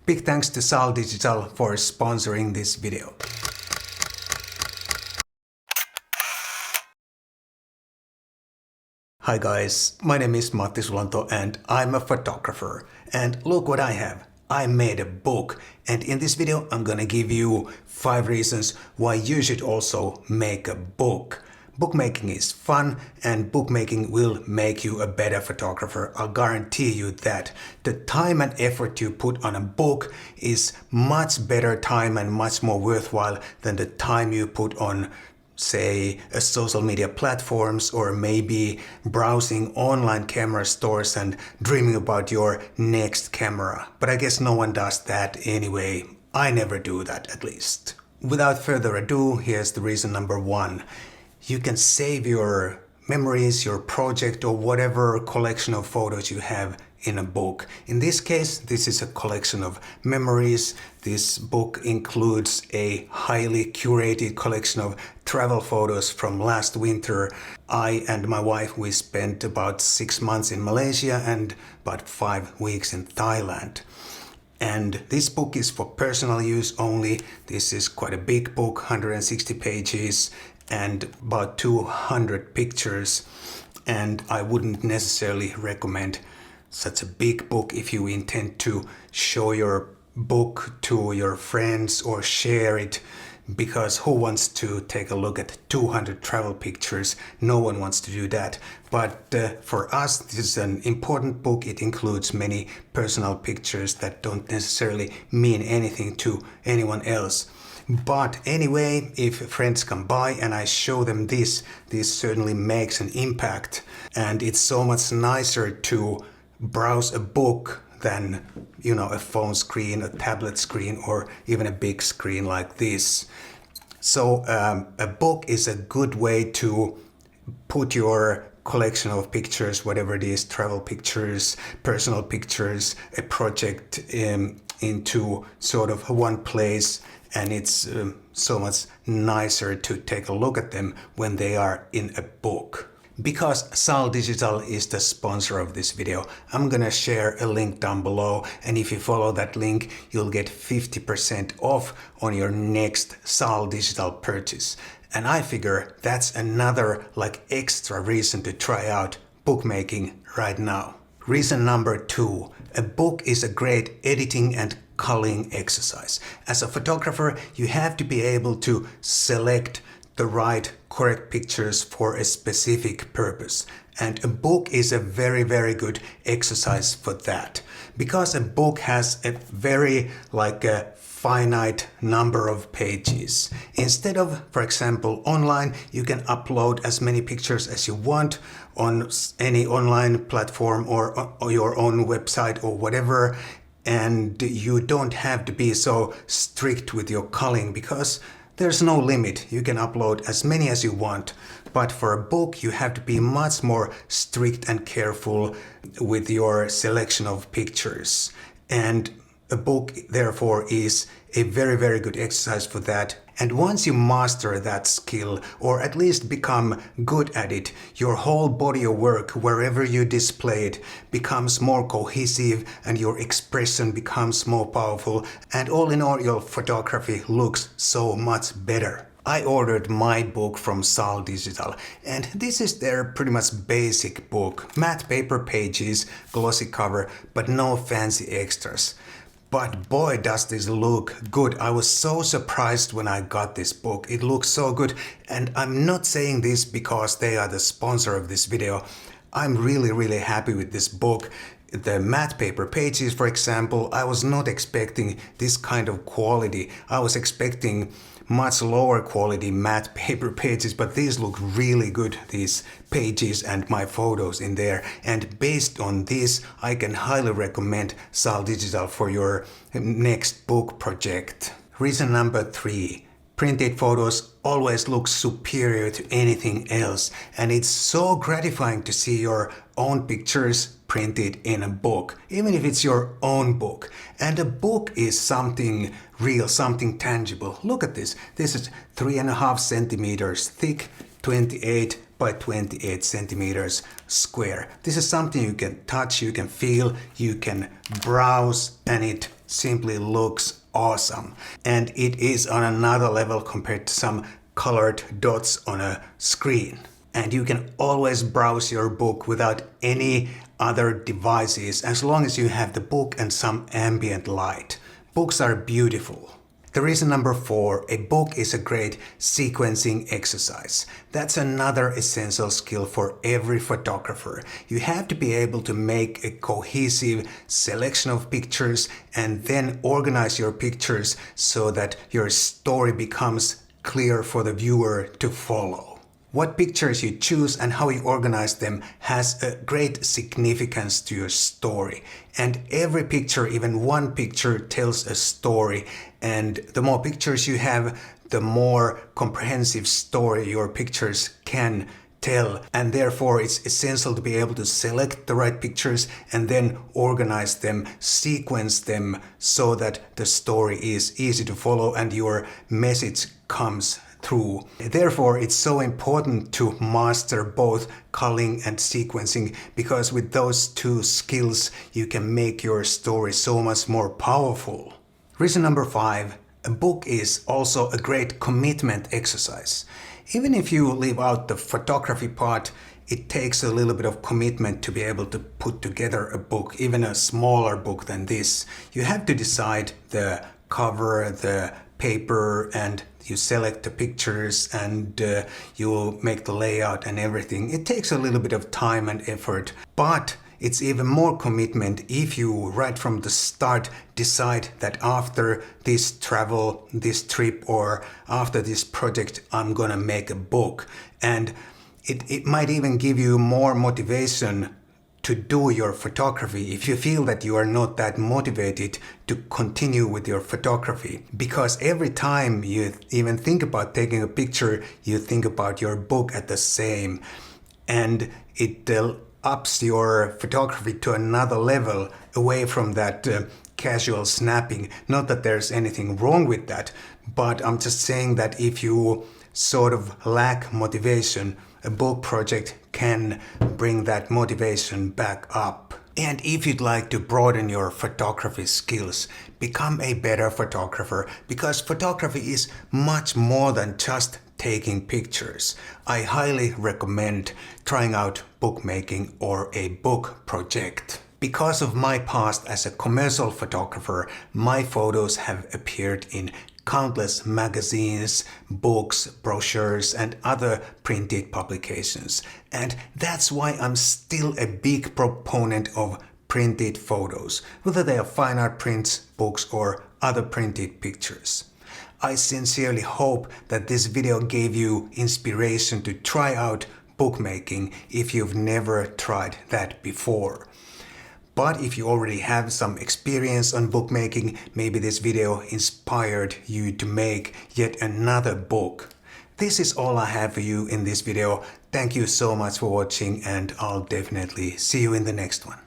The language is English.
Big thanks to Sal Digital for sponsoring this video. Hi guys, my name is Matti Sulanto and I'm a photographer. And look what I have. I made a book, and in this video I'm gonna give you 5 reasons why you should also make a book. Bookmaking is fun, and bookmaking will make you a better photographer. I'll guarantee you that. The time and effort you put on a book is much better time and much more worthwhile than the time you put on, say, social media platforms, or maybe browsing online camera stores and dreaming about your next camera. But I guess no one does that anyway. I never do that, at least. Without further ado, here's the reason number 1. You can save your memories, your project, or whatever collection of photos you have in a book. In this case, this is a collection of memories. This book includes a highly curated collection of travel photos from last winter. I and my wife, we spent about 6 months in Malaysia and about 5 weeks in Thailand. And this book is for personal use only. This is quite a big book, 160 pages and about 200 pictures. And I wouldn't necessarily recommend such a big book if you intend to show your book to your friends or share it, because who wants to take a look at 200 travel pictures? No one wants to do that. But for us, this is an important book. It includes many personal pictures that don't necessarily mean anything to anyone else. But anyway, if friends come by and I show them this certainly makes an impact. And it's so much nicer to browse a book than, a phone screen, a tablet screen, or even a big screen like this. So a book is a good way to put your collection of pictures, whatever it is, travel pictures, personal pictures, a project, into sort of one place. And it's so much nicer to take a look at them when they are in a book. Because Sal Digital is the sponsor of this video, I'm gonna share a link down below, and if you follow that link, you'll get 50% off on your next Sal Digital purchase. And I figure that's another extra reason to try out bookmaking right now. Reason number 2, a book is a great editing and culling exercise. As a photographer, you have to be able to select the right, correct pictures for a specific purpose. And a book is a very, very good exercise for that. Because a book has a very a finite number of pages. Instead of, for example, online, you can upload as many pictures as you want on any online platform or your own website or whatever. And you don't have to be so strict with your culling because there's no limit. You can upload as many as you want. But for a book, you have to be much more strict and careful with your selection of pictures. And a book, therefore, is a very, very good exercise for that. And once you master that skill, or at least become good at it, your whole body of work, wherever you display it, becomes more cohesive and your expression becomes more powerful. And all in all, your photography looks so much better. I ordered my book from Sal Digital, and this is their pretty much basic book. Matte paper pages, glossy cover, but no fancy extras. But boy, does this look good. I was so surprised when I got this book. It looks so good. And I'm not saying this because they are the sponsor of this video. I'm really, really happy with this book. The matte paper pages, for example, I was not expecting this kind of quality. I was expecting much lower quality matte paper pages, but these look really good, these pages and my photos in there. And based on this, I can highly recommend Sal Digital for your next book project. Reason number 3. Printed photos always look superior to anything else, and it's so gratifying to see your own pictures printed in a book, even if it's your own book. And a book is something real, something tangible. Look at this. This is 3.5 centimeters thick, 28 by 28 centimeters square. This is something you can touch, you can feel, you can browse, and it simply looks awesome. And it is on another level compared to some colored dots on a screen. And you can always browse your book without any other devices as long as you have the book and some ambient light. Books are beautiful. The reason number 4, a book is a great sequencing exercise. That's another essential skill for every photographer. You have to be able to make a cohesive selection of pictures and then organize your pictures so that your story becomes clear for the viewer to follow. What pictures you choose and how you organize them has a great significance to your story. And every picture, even one picture, tells a story. And the more pictures you have, the more comprehensive story your pictures can tell. And therefore, it's essential to be able to select the right pictures and then organize them, sequence them so that the story is easy to follow and your message comes through. Therefore, it's so important to master both culling and sequencing, because with those two skills, you can make your story so much more powerful. Reason number 5, a book is also a great commitment exercise. Even if you leave out the photography part, it takes a little bit of commitment to be able to put together a book, even a smaller book than this. You have to decide the cover, the paper, and you select the pictures and you make the layout and everything. It takes a little bit of time and effort, but it's even more commitment if you right from the start decide that after this travel, this trip, or after this project, I'm gonna make a book. And it might even give you more motivation to do your photography if you feel that you are not that motivated to continue with your photography. Because every time you even think about taking a picture, you think about your book at the same. And it ups your photography to another level away from that casual snapping. Not that there's anything wrong with that, but I'm just saying that if you sort of lack motivation, a book project can bring that motivation back up. And if you'd like to broaden your photography skills, become a better photographer, because photography is much more than just taking pictures. I highly recommend trying out bookmaking or a book project. Because of my past as a commercial photographer, my photos have appeared in countless magazines, books, brochures, and other printed publications. And that's why I'm still a big proponent of printed photos, whether they are fine art prints, books, or other printed pictures. I sincerely hope that this video gave you inspiration to try out bookmaking if you've never tried that before. But if you already have some experience on bookmaking, maybe this video inspired you to make yet another book. This is all I have for you in this video. Thank you so much for watching, and I'll definitely see you in the next one.